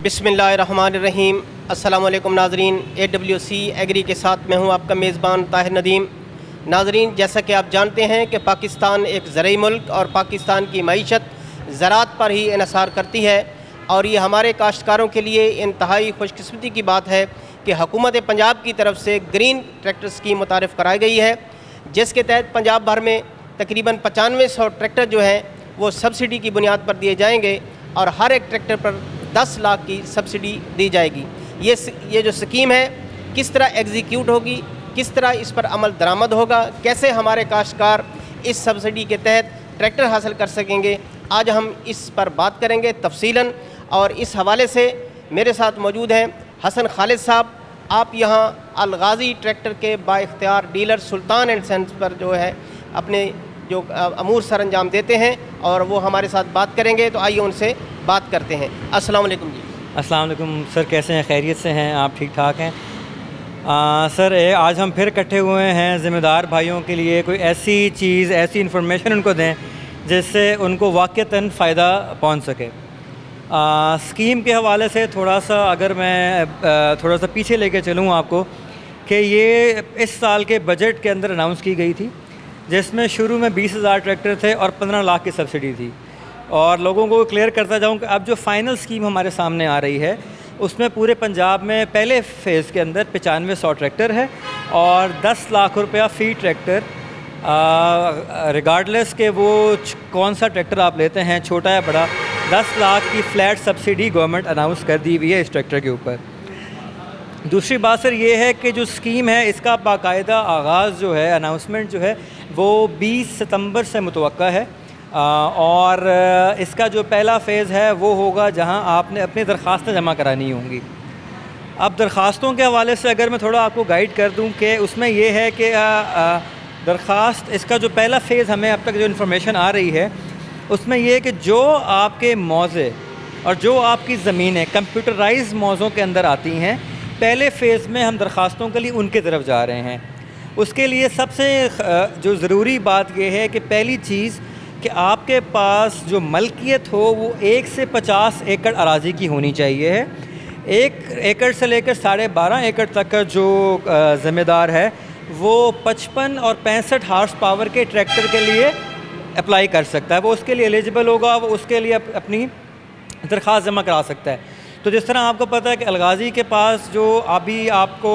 बिस्मिल्लाहिर्रहमानिर्रहीम। अस्सलाम वालेकुम नाज़रीन, AWC एग्री के साथ मैं हूं आपका मेज़बान ताहिर नदीम। नाज़रीन, जैसा कि आप जानते हैं कि पाकिस्तान एक ज़रई मुल्क और पाकिस्तान की मईशत ज़राअत पर ही इन्हसार करती है और ये हमारे काश्तकारों के लिए इंतहाई खुशकिस्मती की बात है कि हुकूमत पंजाब की तरफ से ग्रीन ट्रैक्टर स्कीम मुतारिफ़ कराई गई है, जिसके तहत पंजाब भर में तकरीबन 9500 ट्रैक्टर जो हैं वो सब्सिडी की बुनियाद पर दिए जाएंगे और हर एक ट्रैक्टर पर 10 लाख की सब्सिडी दी जाएगी। ये जो स्कीम है किस तरह एग्जीक्यूट होगी, किस तरह इस पर अमल दरामद होगा, कैसे हमारे काश्तकार इस सब्सिडी के तहत ट्रैक्टर हासिल कर सकेंगे, आज हम इस पर बात करेंगे तफसीलन। और इस हवाले से मेरे साथ मौजूद हैं हसन खालिद साहब। आप यहाँ अलगाज़ी ट्रैक्टर के बाइख्तियार डीलर सुल्तान एंड सन्स पर जो है अपने जो अमूर सर अंजाम देते हैं और वो हमारे साथ बात करेंगे, तो आइए उनसे बात करते हैं। अस्सलाम वालेकुम जी। अस्सलाम वालेकुम सर, कैसे हैं? खैरियत से हैं? आप ठीक ठाक हैं? सर आज हम फिर इकट्ठे हुए हैं ज़िम्मेदार भाइयों के लिए कोई ऐसी चीज़, ऐसी इन्फॉर्मेशन उनको दें जिससे उनको वाक़ईतन फ़ायदा पहुंच सके। स्कीम के हवाले से थोड़ा सा अगर मैं थोड़ा सा पीछे लेके चलूँ आपको कि ये इस साल के बजट के अंदर अनाउंस की गई थी, जिसमें शुरू में 20,000 ट्रैक्टर थे और 15 लाख की सब्सिडी थी। और लोगों को क्लियर करता जाऊँ कि अब जो फ़ाइनल स्कीम हमारे सामने आ रही है उसमें पूरे पंजाब में पहले फ़ेज़ के अंदर 9500 ट्रैक्टर है और 10 लाख रुपया फ़ी ट्रैक्टर, रिगार्डलेस के वो कौन सा ट्रैक्टर आप लेते हैं, छोटा या बड़ा, 10 लाख की फ़्लैट सब्सिडी गवर्नमेंट अनाउंस कर दी हुई है इस ट्रैक्टर के ऊपर। दूसरी बात सर ये है कि जो स्कीम है इसका बाकायदा आगाज़ जो है, अनाउंसमेंट जो है वो 20 सितंबर से मुतवक्का है और इसका जो पहला फ़ेज़ है वो होगा जहां आपने अपनी दरख्वास्तें जमा करानी होंगी। अब दरख्वास्तों के हवाले से अगर मैं थोड़ा आपको गाइड कर दूं कि उसमें ये है कि दरख्वास्त, इसका जो पहला फ़ेज़ हमें अब तक जो इन्फॉर्मेशन आ रही है उसमें ये है कि जो आपके मौज़े और जो आपकी ज़मीनें कंप्यूटराइज मौज़ों के अंदर आती हैं, पहले फ़ेज़ में हम दरख्वास्तों के लिए उनकी तरफ जा रहे हैं। उसके लिए सबसे जो ज़रूरी बात यह है कि पहली चीज़ कि आपके पास जो मलकियत हो वो 1 से 50 एकड़ अराज़ी की होनी चाहिए है। 1 एकड़ से लेकर 12.5 एकड़ तक का जो ज़िम्मेदार है वो 55 और 65 हार्स पावर के ट्रैक्टर के लिए अप्लाई कर सकता है, वो उसके लिए एलिजिबल होगा, वो उसके लिए अपनी दरख्वास्त जमा करा सकता है। तो जिस तरह आपको पता है कि अलगाज़ी के पास जो अभी आपको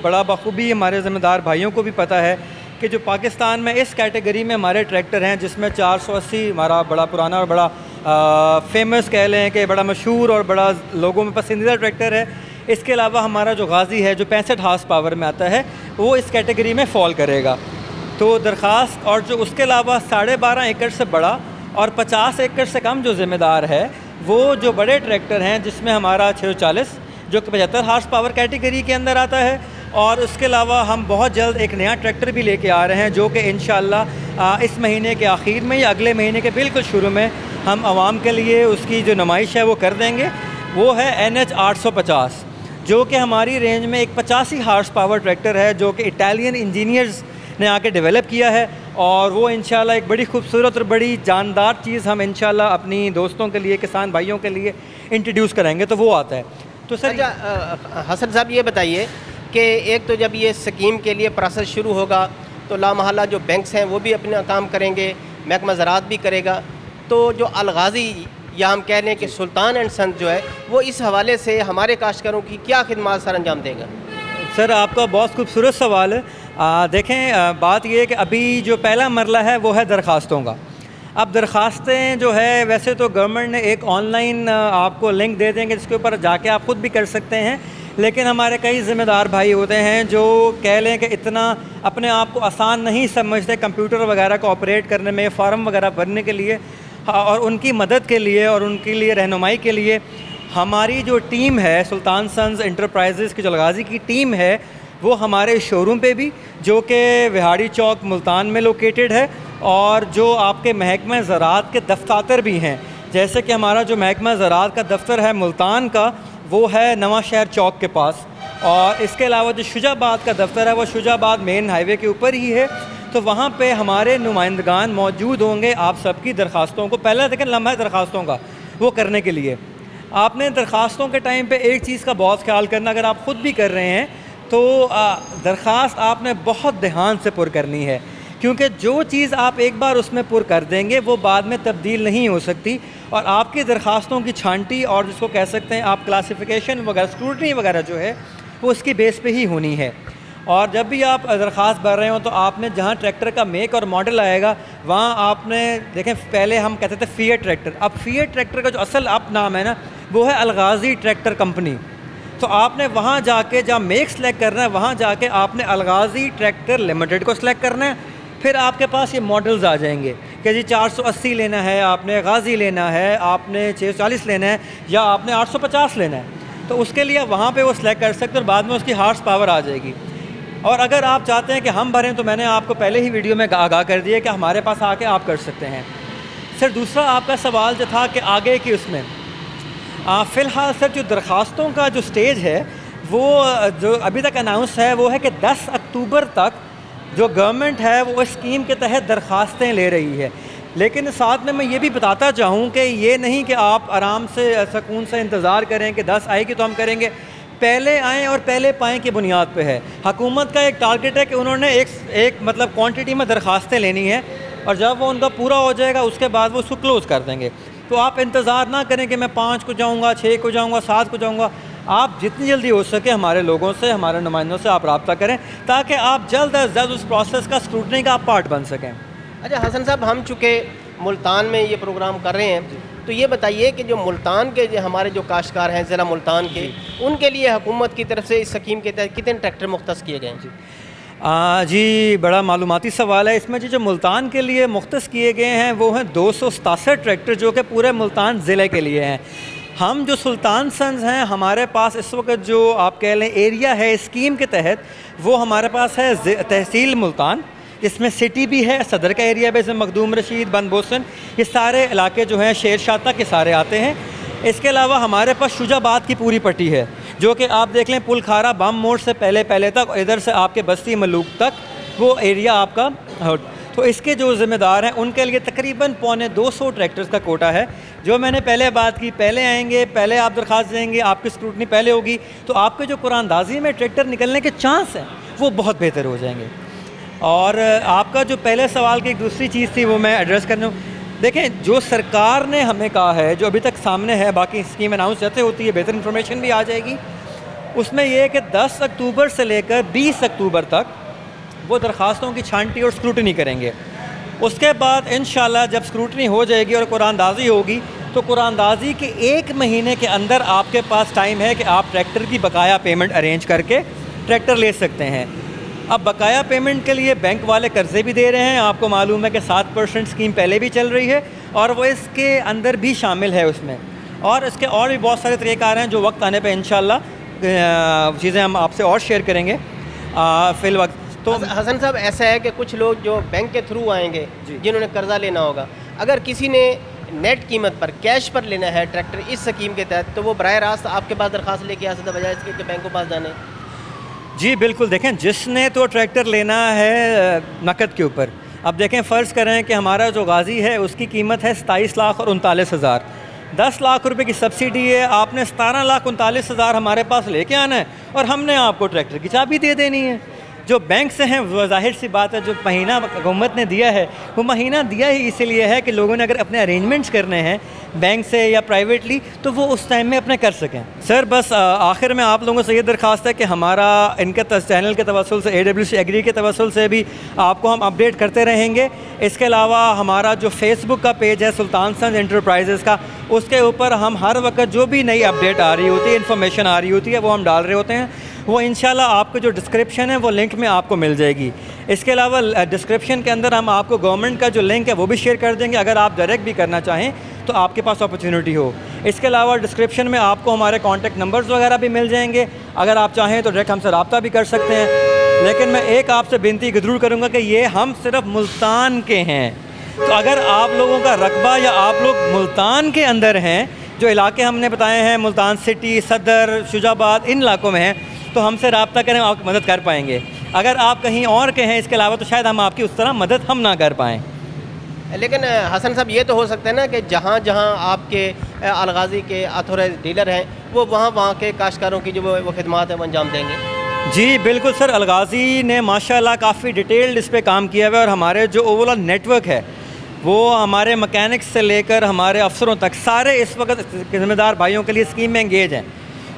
बड़ा बखूबी हमारे ज़िम्मेदार भाइयों को भी पता है कि जो पाकिस्तान में इस कैटेगरी में हमारे ट्रैक्टर हैं जिसमें 480 हमारा बड़ा पुराना और बड़ा फेमस कह लें कि बड़ा मशहूर और बड़ा लोगों में पसंदीदा ट्रैक्टर है। इसके अलावा हमारा जो गाज़ी है जो 65 हार्स पावर में आता है वो इस कैटेगरी में फ़ॉल करेगा। तो दरख्वास्त और जो उसके अलावा 12.5 एकड़ से बड़ा और 50 एकड़ से कम जो ज़िम्मेदार है वो जो बड़े ट्रैक्टर हैं जिसमें हमारा 640 जो कि 75 हार्स पावर कैटेगरी के अंदर आता है। और उसके अलावा हम बहुत जल्द एक नया ट्रैक्टर भी लेके आ रहे हैं जो कि इंशाअल्लाह इस महीने के आखिर में या अगले महीने के बिल्कुल शुरू में हम आवाम के लिए उसकी जो नुमाइश है वो कर देंगे। वो है NH 850 जो कि हमारी रेंज में एक 85 हार्स पावर ट्रैक्टर है जो कि इटालियन इंजीनियर्स ने आके डेवलप किया है और वो इंशाल्लाह एक बड़ी खूबसूरत और बड़ी जानदार चीज़ हम इंशाल्लाह अपनी दोस्तों के लिए, किसान भाइयों के लिए इंट्रोड्यूस करेंगे। तो वो आता है। तो सर हसन साहब ये बताइए कि एक तो जब ये स्कीम के लिए प्रोसेस शुरू होगा तो लामहल्ला जो बैंक्स हैं वो भी अपना काम करेंगे, महकमा ज़राअत भी करेगा, तो जो अलगाज़ी या हम कह लें कि सुल्तान एंड सन्स जो है वो इस हवाले से हमारे काश्तकारों की क्या खिदमत सर अंजाम देगा? सर आपका बहुत खूबसूरत सवाल है। देखें बात ये है कि अभी जो पहला मरला है वो है दरख्वास्तों का। अब दरख्वास्तें जो है वैसे तो गवर्नमेंट ने एक ऑनलाइन आपको लिंक दे देंगे जिसके ऊपर जाके आप ख़ुद भी कर सकते हैं, लेकिन हमारे कई ज़िम्मेदार भाई होते हैं जो कह लें कि इतना अपने आप को आसान नहीं समझते कंप्यूटर वगैरह को ऑपरेट करने में, फ़ॉर्म वगैरह भरने के लिए, और उनकी मदद के लिए और उनके लिए रहनुमाई के लिए हमारी जो टीम है सुल्तान सन्स एंटरप्राइजेज़ की जो अलगाज़ी की टीम है वो हमारे शोरूम पे भी जो कि विहाड़ी चौक मुल्तान में लोकेटेड है और जो आपके महकमा ज़राअत के दफ्तर भी हैं, जैसे कि हमारा जो महकमा ज़राअत का दफ्तर है मुल्तान का वो है नवा शहर चौक के पास, और इसके अलावा जो शुजाबाद का दफ्तर है वो शुजाबाद मेन हाईवे के ऊपर ही है। तो वहाँ पे हमारे नुमाइंदगान मौजूद होंगे आप सबकी दरख्वास्तों को, पहला देखें लम्हा दरख्वास्तों का वो करने के लिए। आपने दरख्वास्तों के टाइम पे एक चीज़ का बहुत ख्याल करना, अगर आप ख़ुद भी कर रहे हैं तो दरख्वास्त आपने बहुत ध्यान से पुर करनी है, क्योंकि जो चीज़ आप एक बार उसमें पुर कर देंगे वो बाद में तब्दील नहीं हो सकती, और आपकी दरख्वास्तों की छांटी और जिसको कह सकते हैं आप क्लासिफिकेशन वगैरह, स्क्रूटनी वगैरह जो है वो उसकी बेस पे ही होनी है। और जब भी आप दरख्वास्त भर रहे हो तो आपने जहाँ ट्रैक्टर का मेक और मॉडल आएगा वहाँ आपने देखें, पहले हम कहते थे फिएट ट्रैक्टर, अब फिएट ट्रैक्टर का जो असल अब नाम है ना वो है अलगाज़ी ट्रैक्टर कंपनी। तो आपने वहाँ जाके जहाँ मेक सेलेक्ट करना है वहाँ जाके आपने अलगाज़ी ट्रैक्टर लिमिटेड को सिलेक्ट करना है। फिर आपके पास ये मॉडल्स आ जाएंगे कि जी 480 लेना है, आपने गाज़ी लेना है, आपने 640 लेना है, या आपने 850 लेना है, तो उसके लिए वहाँ पे वो सिलेक्ट कर सकते हैं और बाद में उसकी हार्स पावर आ जाएगी। और अगर आप चाहते हैं कि हम भरें तो मैंने आपको पहले ही वीडियो में आगाह कर दिया कि हमारे पास आके आप कर सकते हैं। सर दूसरा आपका सवाल जो था कि आगे की उसमें फ़िलहाल सर जो दरख्वास्तों का जो स्टेज है वो जो अभी तक अनाउंस है वो है कि 10 अक्टूबर तक जो गवर्नमेंट है वो इस स्कीम के तहत दरख्वास्तें ले रही है। लेकिन साथ में मैं ये भी बताता चाहूँ कि ये नहीं कि आप आराम से सुकून से इंतज़ार करें कि 10 आएगी तो हम करेंगे, पहले आएँ और पहले पाएँ की बुनियाद पे है। हुकूमत का एक टारगेट है कि उन्होंने एक मतलब क्वांटिटी में दरख्वास्तें लेनी है, और जब वो उनका पूरा हो जाएगा उसके बाद वो उसको क्लोज़ कर देंगे। तो आप इंतज़ार ना करें कि मैं 5 को जाऊँगा, 6 को जाऊँगा, 7 को जाऊँगा। आप जितनी जल्दी हो सके हमारे लोगों से, हमारे नुमाइंदों से आप रब्ता करें ताकि आप जल्द अज जल्द उस प्रोसेस का स्क्रूटनी का आप पार्ट बन सकें। अच्छा हसन साहब, हम चूँकि मुल्तान में ये प्रोग्राम कर रहे हैं तो ये बताइए कि जो मुल्तान के जो हमारे जो काश्तकार हैं ज़िला मुल्तान के, उनके लिए हुकूमत की तरफ से इस स्कीम के तहत कितने ट्रैक्टर मुख्तस किए गए हैं? जी बड़ा मालूमाती सवाल है। इसमें जो मुल्तान के लिए मुख्तस किए गए हैं वो हैं 267 ट्रैक्टर जो कि पूरे मुल्तान ज़िले के लिए हैं। हम जो सुल्तान सन्स हैं हमारे पास इस वक्त जो आप कह लें एरिया है स्कीम के तहत वो हमारे पास है तहसील मुल्तान, इसमें सिटी भी है, सदर का एरिया भी, इसमें मखदूम रशीद, बन बोसन, ये सारे इलाके जो हैं शेर शाह तक के सारे आते हैं। इसके अलावा हमारे पास शुजाबाद की पूरी पट्टी है जो कि आप देख लें पुल खारा बम मोड़ से पहले तक, इधर से आपके बस्ती मलूक तक वो एरिया आपका। तो इसके जो ज़िम्मेदार हैं उनके लिए तकरीबन 250 ट्रैक्टर्स का कोटा है। जो मैंने पहले बात की, पहले आएंगे, पहले आप दरख्वास्त देंगे, आपकी स्क्रूटनी पहले होगी, तो आपके जो कुरानदाजी में ट्रैक्टर निकलने के चांस हैं वो बहुत बेहतर हो जाएंगे। और आपका जो पहले सवाल की एक दूसरी चीज़ थी वो मैं एड्रेस करना हूँ। देखें, जो सरकार ने हमें कहा है जो अभी तक सामने है, बाकी स्कीम अनाउंस जैसे होती है बेहतर इन्फॉर्मेशन भी आ जाएगी, उसमें यह है कि 10 अक्टूबर से लेकर 20 अक्टूबर तक वो दरख्वास्तों की छांटी और स्क्रूटनी करेंगे। उसके बाद इंशाल्लाह जब स्क्रूटनी हो जाएगी और कुरानदाजी होगी तो कुरानदाजी के 1 महीने के अंदर आपके पास टाइम है कि आप ट्रैक्टर की बकाया पेमेंट अरेंज करके ट्रैक्टर ले सकते हैं। अब बकाया पेमेंट के लिए बैंक वाले कर्ज़े भी दे रहे हैं, आपको मालूम है कि 7% स्कीम पहले भी चल रही है और वो इसके अंदर भी शामिल है उसमें, और इसके और भी बहुत सारे तरीक़ाकार हैं जो वक्त आने पे इंशाल्लाह चीज़ें हम आपसे और शेयर करेंगे फ़िल वक्त। तो हसन साहब, ऐसा है कि कुछ लोग जो बैंक के थ्रू आएंगे जिन्होंने कर्ज़ा लेना होगा, अगर किसी ने नेट कीमत पर कैश पर लेना है ट्रैक्टर इस स्कीम के तहत, तो वो बराह रास्त आपके पास दरख्वास्त लेके आ सकता बजाय इसके कि बैंक के पास जाने? जी बिल्कुल, देखें जिसने तो ट्रैक्टर लेना है नकद के ऊपर, अब देखें फ़र्ज़ करें कि हमारा जो गाज़ी है उसकी कीमत है 27 लाख और 39,000, 10 लाख रुपए की सब्सिडी है, आपने 17 लाख 39,000 हमारे पास लेके आना है और हमने आपको ट्रैक्टर की चाबी दे देनी है। जो बैंक से हैं वो ज़ाहिर सी बात है, जो महीना हुकूमत ने दिया है वो महीना दिया ही इसीलिए है कि लोगों ने अगर अपने अरेंजमेंट्स करने हैं बैंक से या प्राइवेटली तो वो उस टाइम में अपने कर सकें। सर बस आखिर में आप लोगों से ये दरख्वास्त है कि हमारा इनके चैनल के तवस्सुल से AWC एग्री के तवस्सुल से भी आपको हम अपडेट करते रहेंगे। इसके अलावा हमारा जो फेसबुक का पेज है सुल्तान सन्स एंटरप्राइजेज़ का, उसके ऊपर हम हर वक्त जो भी नई अपडेट आ रही होती है, इन्फॉर्मेशन आ रही होती है, वो हम डाल रहे होते हैं। वो इंशाल्लाह आपको जो डिस्क्रिप्शन है वो लिंक में आपको मिल जाएगी। इसके अलावा डिस्क्रिप्शन के अंदर हम आपको गवर्नमेंट का जो लिंक है वो भी शेयर कर देंगे, अगर आप डायरेक्ट भी करना चाहें तो आपके पास अपॉर्चुनिटी हो। इसके अलावा डिस्क्रिप्शन में आपको हमारे कॉन्टैक्ट नंबर्स वगैरह भी मिल जाएंगे, अगर आप चाहें तो डायरेक्ट हमसे रब्ता भी कर सकते हैं। लेकिन मैं एक आपसे विनती ज़रूर करूँगा कि ये हम सिर्फ मुल्तान के हैं, तो अगर आप लोगों का रकबा या आप लोग मुल्तान के अंदर हैं, जो इलाके हमने बताए हैं मुल्तान सिटी, सदर, शुजाबाद, इन इलाकों में हैं, तो हमसे रब्ता करें, आपकी मदद कर पाएंगे। अगर आप कहीं और के हैं इसके अलावा तो शायद हम आपकी उस तरह मदद हम ना कर पाएँ। लेकिन हसन साहब ये तो हो सकता है ना कि जहाँ जहाँ आपके अलगाज़ी के ऑथोराइज डीलर हैं वो वहाँ के काश्तकारों की जो वो खिदमात है वो अंजाम देंगे। जी बिल्कुल सर, अलगाज़ी ने माशाल्लाह काफ़ी डिटेल्ड इस पे काम किया हुआ है और हमारे जो ओवरऑल नेटवर्क है वो हमारे मैकेनिक्स से लेकर हमारे अफसरों तक सारे इस वक्त ज़िम्मेदार भाइयों के लिए स्कीम में एंगेज हैं।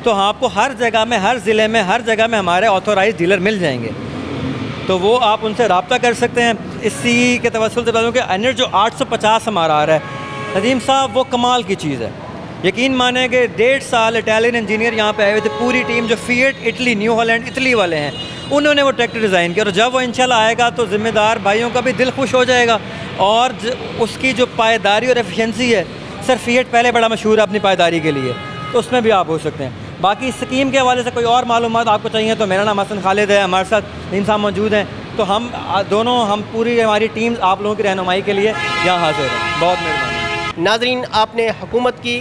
तो आपको हर जगह में, हर ज़िले में, हर जगह में हमारे ऑथोराइज डीलर मिल जाएंगे, तो वो आप उनसे रब्ता कर सकते हैं। इसी के तवस्सुल से बता दूँ कि एनएच जो 850 हमारा आ रहा है नदीम साहब, वो कमाल की चीज़ है। यकीन माने कि 1.5 साल इटालियन इंजीनियर यहाँ पे आए हुए थे, पूरी टीम जो fiat Italy, new Holland Italy वाले हैं, उन्होंने वो ट्रैक्टर डिज़ाइन किया। और जब वो इंशाल्लाह आएगा तो ज़िम्मेदार भाइयों का भी दिल खुश हो जाएगा और उसकी जो पायदारी और एफिशिएंसी है, सर फिएट पहले बड़ा मशहूर है अपनी पायदारी के लिए, तो उसमें भी आप हो सकते हैं। बाकी स्कीम के हवाले से कोई और मालूमात आपको चाहिए तो मेरा नाम हसन खालिद है, हमारे साथ नदीम साहब मौजूद हैं, तो हम दोनों पूरी हमारी टीम आप लोगों की रहनुमाई के लिए यहाँ हाजिर है। बहुत मेहरबानी। नाजरीन, आपने हुकूमत की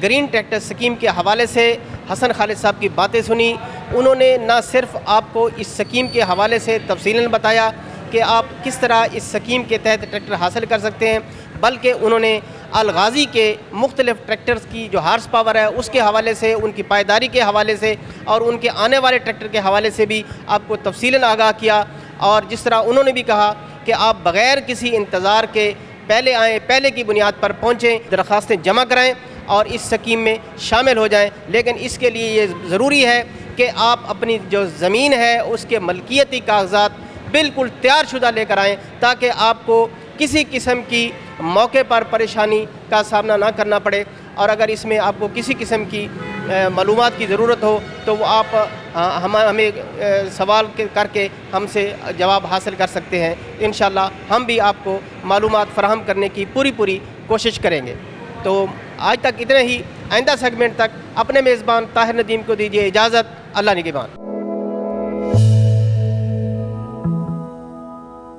ग्रीन ट्रैक्टर स्कीम के हवाले से हसन खालिद साहब की बातें सुनी। उन्होंने न सिर्फ आपको इस स्कीम के हवाले से तफसीलन बताया कि आप किस तरह इस स्कीम के तहत ट्रैक्टर हासिल कर सकते हैं, बल्कि उन्होंने अलगाज़ी के मुख्तलिफ़ ट्रैक्टर्स की जो हार्स पावर है उसके हवाले से, उनकी पायदारी के हवाले से और उनके आने वाले ट्रैक्टर के हवाले से भी आपको तफसीलन आगाह किया। और जिस तरह उन्होंने भी कहा कि आप बग़ैर किसी इंतज़ार के पहले आएँ, पहले की बुनियाद पर पहुँचें, दरख्वास्तें जमा कराएँ और इस स्कीम में शामिल हो जाएं। लेकिन इसके लिए ये ज़रूरी है कि आप अपनी जो ज़मीन है उसके मलकियती कागज़ात बिल्कुल तैयार शुदा लेकर आएँ, ताकि आपको किसी किस्म की मौके पर परेशानी का सामना ना करना पड़े। और अगर इसमें आपको किसी किस्म की मालूमात की ज़रूरत हो तो वो आप हमें सवाल करके हमसे जवाब हासिल कर सकते हैं। इंशाअल्लाह हम भी आपको मालूमात फ़राहम करने की पूरी कोशिश करेंगे। तो आज तक इतने ही। आइंदा सेगमेंट तक अपने मेज़बान ताहिर नदीम को दीजिए इजाज़त। अल्लाह निगहबान।